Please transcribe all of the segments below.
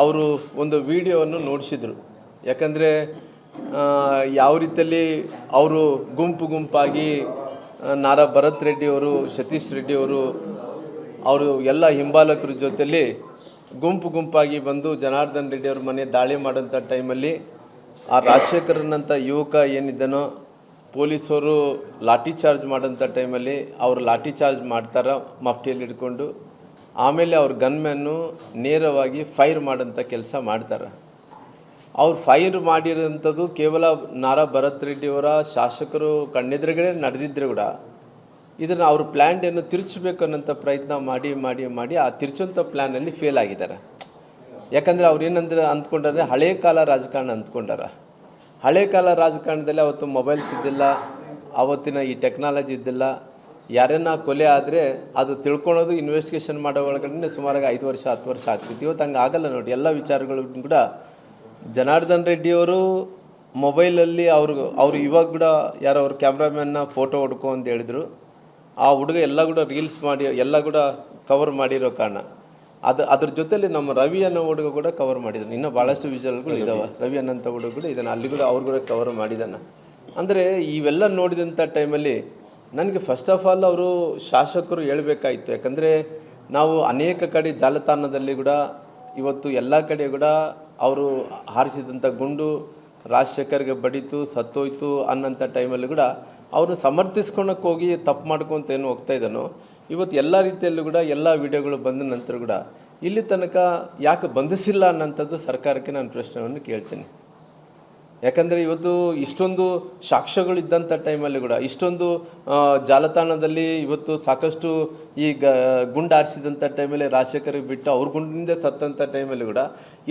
ಅವರು ಒಂದು ವಿಡಿಯೋವನ್ನು ನೋಡಿಸಿದರು. ಯಾಕಂದರೆ ಯಾವ ರೀತಿಯಲ್ಲಿ ಅವರು ಗುಂಪಾಗಿ ನಾರಾ ಭರತ್ ರೆಡ್ಡಿಯವರು, ಸತೀಶ್ ರೆಡ್ಡಿಯವರು, ಅವರು ಎಲ್ಲ ಹಿಂಬಾಲಕರ ಜೊತೆಯಲ್ಲಿ ಗುಂಪಾಗಿ ಬಂದು ಜನಾರ್ದನ್ ರೆಡ್ಡಿಯವ್ರ ಮನೆ ದಾಳಿ ಮಾಡೋಂಥ ಟೈಮಲ್ಲಿ ಆ ರಾಜಶೇಖರನಂಥ ಯುವಕ ಏನಿದ್ದನೋ ಪೊಲೀಸರು ಲಾಠಿ ಚಾರ್ಜ್ ಮಾಡೋಂಥ ಟೈಮಲ್ಲಿ ಅವರು ಲಾಠಿ ಚಾರ್ಜ್ ಮಾಡ್ತಾರೆ ಮಫ್ಟಿಯಲ್ಲಿ ಹಿಡ್ಕೊಂಡು. ಆಮೇಲೆ ಅವ್ರ ಗನ್ಮ್ಯಾನ್ನು ನೇರವಾಗಿ ಫೈರ್ ಮಾಡೋಂಥ ಕೆಲಸ ಮಾಡ್ತಾರೆ. ಅವ್ರು ಫೈರ್ ಮಾಡಿರೋಂಥದ್ದು ಕೇವಲ ನಾರಾ ಭರತ್ ರೆಡ್ಡಿಯವರ ಶಾಸಕರು ಕಣ್ಣೆದುರುಗಡೆ ನಡೆದಿದ್ದರೆ ಕೂಡ ಇದನ್ನು ಅವ್ರ ಪ್ಲ್ಯಾನ್ ತಿರುಚಬೇಕು ಅನ್ನೋಂಥ ಪ್ರಯತ್ನ ಮಾಡಿ ಆ ತಿರುಚೋಂಥ ಪ್ಲ್ಯಾನಲ್ಲಿ ಫೇಲ್ ಆಗಿದ್ದಾರೆ. ಯಾಕಂದರೆ ಅವ್ರು ಏನಂದ್ರೆ ಅಂದ್ಕೊಂಡ್ರೆ ಹಳೆ ಕಾಲ ರಾಜಕಾರಣ ಅಂದ್ಕೊಂಡಾರ. ಹಳೆ ಕಾಲ ರಾಜಕಾರಣದಲ್ಲಿ ಅವತ್ತು ಮೊಬೈಲ್ಸ್ ಇದ್ದಿಲ್ಲ, ಆವತ್ತಿನ ಈ ಟೆಕ್ನಾಲಜಿ ಇದ್ದಿಲ್ಲ. ಯಾರನ್ನ ಕೊಲೆ ಆದರೆ ಅದು ತಿಳ್ಕೊಳೋದು ಇನ್ವೆಸ್ಟಿಗೇಷನ್ ಮಾಡೋ ಒಳಗಡೆ ಸುಮಾರಾಗಿ 5 ವರ್ಷ 10 ವರ್ಷ ಆಗ್ತಿತ್ತು. ಇವತ್ತು ಹಂಗೆ ಆಗಲ್ಲ ನೋಡಿ. ಎಲ್ಲ ವಿಚಾರಗಳು ಕೂಡ ಜನಾರ್ದನ್ ರೆಡ್ಡಿಯವರು ಮೊಬೈಲಲ್ಲಿ ಅವರು ಇವಾಗ ಕೂಡ ಯಾರೋ ಅವ್ರ ಕ್ಯಾಮ್ರಾಮ್ಯಾನ್ನ ಫೋಟೋ ಹೊಡ್ಕೊ ಅಂತ ಹೇಳಿದರು. ಆ ಹುಡುಗ ಎಲ್ಲ ಕೂಡ ರೀಲ್ಸ್ ಮಾಡಿ ಎಲ್ಲ ಕೂಡ ಕವರ್ ಮಾಡಿರೋ ಕಾರಣ ಅದ್ರ ಜೊತೆಲಿ ನಮ್ಮ ರವಿ ಅನ್ನೋ ಹುಡುಗ ಕೂಡ ಕವರ್ ಮಾಡಿದ್ದಾನೆ. ಇನ್ನೂ ಭಾಳಷ್ಟು ವಿಜುವಲ್ಗಳು ಇದ್ದಾವೆ. ರವಿ ಅನ್ನೋಂಥ ಹುಡುಗ ಕೂಡ ಇದನ್ನು ಅಲ್ಲಿ ಕೂಡ ಅವ್ರು ಕೂಡ ಕವರ್ ಮಾಡಿದ್ದಾನೆ. ಅಂದರೆ ಇವೆಲ್ಲ ನೋಡಿದಂಥ ಟೈಮಲ್ಲಿ ನನಗೆ ಫಸ್ಟ್ ಆಫ್ ಆಲ್ ಅವರು ಶಾಸಕರು ಹೇಳಬೇಕಾಯಿತು. ಯಾಕಂದರೆ ನಾವು ಅನೇಕ ಕಡೆ ಜಾಲತಾಣದಲ್ಲಿ ಕೂಡ ಇವತ್ತು ಎಲ್ಲ ಕಡೆ ಕೂಡ ಅವರು ಹಾರಿಸಿದಂಥ ಗುಂಡು ರಾಜಶೇಖರ್ಗೆ ಬಡಿತು ಸತ್ತೋಯ್ತು ಅನ್ನೋಂಥ ಟೈಮಲ್ಲಿ ಕೂಡ ಅವರು ಸಮರ್ಥಿಸ್ಕೊಳಕ್ಕೆ ಹೋಗಿ ತಪ್ಪು ಮಾಡ್ಕೊತ ಏನು ಹೋಗ್ತಾ ಇದ್ದಾನೋ, ಇವತ್ತು ಎಲ್ಲ ರೀತಿಯಲ್ಲೂ ಕೂಡ ಎಲ್ಲ ವಿಡಿಯೋಗಳು ಬಂದ ನಂತರ ಕೂಡ ಇಲ್ಲಿ ತನಕ ಯಾಕೆ ಬಂಧಿಸಿಲ್ಲ ಅನ್ನೋಂಥದ್ದು ಸರ್ಕಾರಕ್ಕೆ ನಾನು ಪ್ರಶ್ನೆಯನ್ನು ಕೇಳ್ತೀನಿ. ಯಾಕಂದರೆ ಇವತ್ತು ಇಷ್ಟೊಂದು ಸಾಕ್ಷ್ಯಗಳಿದ್ದಂಥ ಟೈಮಲ್ಲಿ ಕೂಡ ಇಷ್ಟೊಂದು ಜಾಲತಾಣದಲ್ಲಿ ಇವತ್ತು ಸಾಕಷ್ಟು ಈ ಗುಂಡು ಹಾರಿಸಿದಂಥ ಟೈಮಲ್ಲಿ ರಾಜಶೇಖರಿಗೆ ಬಿಟ್ಟು ಅವ್ರ ಗುಂಡಿನಿಂದ ಸತ್ತಂಥ ಟೈಮಲ್ಲಿ ಕೂಡ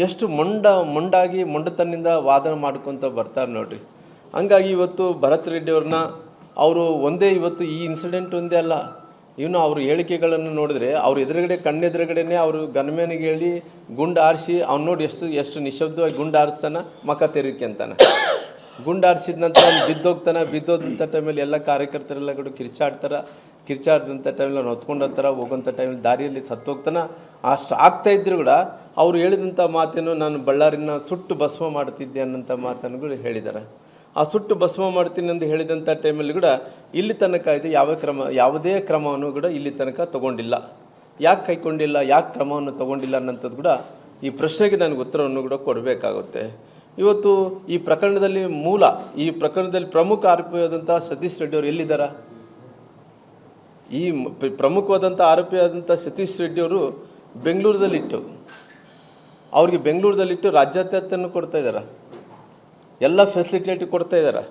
ಎಷ್ಟು ಮೊಂಡತನದಿಂದ ವಾದನ ಮಾಡ್ಕೊತ ಬರ್ತಾರೆ ನೋಡ್ರಿ. ಹಂಗಾಗಿ ಇವತ್ತು ಭರತ್ ರೆಡ್ಡಿಯವ್ರನ್ನ ಅವರು ಒಂದೇ ಇವತ್ತು ಈ ಇನ್ಸಿಡೆಂಟ್ ಒಂದೇ ಅಲ್ಲ, ಇವನು ಅವ್ರ ಹೇಳಿಕೆಗಳನ್ನು ನೋಡಿದ್ರೆ ಅವ್ರ ಕಣ್ಣೆದುರುಗಡೆನೇ ಅವರು ಗನ್ಮ್ಯಾನಿಗೆ ಹೇಳಿ ಗುಂಡು ಹಾರಿಸಿ ಅವ್ನು ನೋಡಿ ಎಷ್ಟು ನಿಶಬ್ದವಾಗಿ ಗುಂಡು ಹಾರಿಸ್ತಾನೆ, ಮಕ ತೆರಿಕೆ ಅಂತಾನೆ. ಗುಂಡು ಹಾರಿಸಿದ ನಂತರ ಅವ್ನು ಬಿದ್ದೋದಂಥ ಟೈಮಲ್ಲಿ ಎಲ್ಲ ಕಾರ್ಯಕರ್ತರೆಲ್ಲ ಕೂಡ ಕಿರ್ಚಾಡ್ದಂಥ ಟೈಮಲ್ಲಿ ಅವ್ನು ಹೊತ್ಕೊಂಡು ಹೋಗೋಂಥ ಟೈಮಲ್ಲಿ ದಾರಿಯಲ್ಲಿ ಸತ್ತೋಗ್ತಾನೆ. ಅಷ್ಟು ಆಗ್ತಾಯಿದ್ರು ಕೂಡ ಅವ್ರು ಹೇಳಿದಂಥ ಮಾತೇನು, ನಾನು ಬಳ್ಳಾರಿನ ಸುಟ್ಟು ಭಸ್ಮ ಮಾಡ್ತಿದ್ದೆ ಅನ್ನೋಂಥ ಮಾತನ್ನು ಹೇಳಿದ್ದಾರೆ. ಆ ಸುಟ್ಟು ಭಸ್ಮ ಮಾಡ್ತೀನಿ ಅಂತ ಹೇಳಿದಂಥ ಟೈಮಲ್ಲಿ ಕೂಡ ಇಲ್ಲಿ ತನಕ ಇದೆ ಯಾವುದೇ ಕ್ರಮವನ್ನು ಕೂಡ ಇಲ್ಲಿ ತನಕ ತೊಗೊಂಡಿಲ್ಲ. ಯಾಕೆ ಕೈಗೊಂಡಿಲ್ಲ, ಯಾಕೆ ಕ್ರಮವನ್ನು ತೊಗೊಂಡಿಲ್ಲ ಅನ್ನೋಂಥದ್ದು ಕೂಡ ಈ ಪ್ರಶ್ನೆಗೆ ನನಗೆ ಉತ್ತರವನ್ನು ಕೂಡ ಕೊಡಬೇಕಾಗುತ್ತೆ. ಇವತ್ತು ಈ ಪ್ರಕರಣದಲ್ಲಿ ಪ್ರಮುಖ ಆರೋಪಿಯಾದಂಥ ಸತೀಶ್ ರೆಡ್ಡಿಯವರು ಎಲ್ಲಿದ್ದಾರೆ? ಈ ಪ್ರಮುಖವಾದಂಥ ಆರೋಪಿಯಾದಂಥ ಸತೀಶ್ ರೆಡ್ಡಿಯವರು ಬೆಂಗಳೂರದಲ್ಲಿಟ್ಟು ರಾಜ್ಯಾದ್ಯಂತನೂ ಕೊಡ್ತಾ ಇದ್ದಾರೆ, ಎಲ್ಲ ಫೆಸಿಲಿಟಿ ಕೊಡ್ತಾ ಇದ್ದಾರೆ.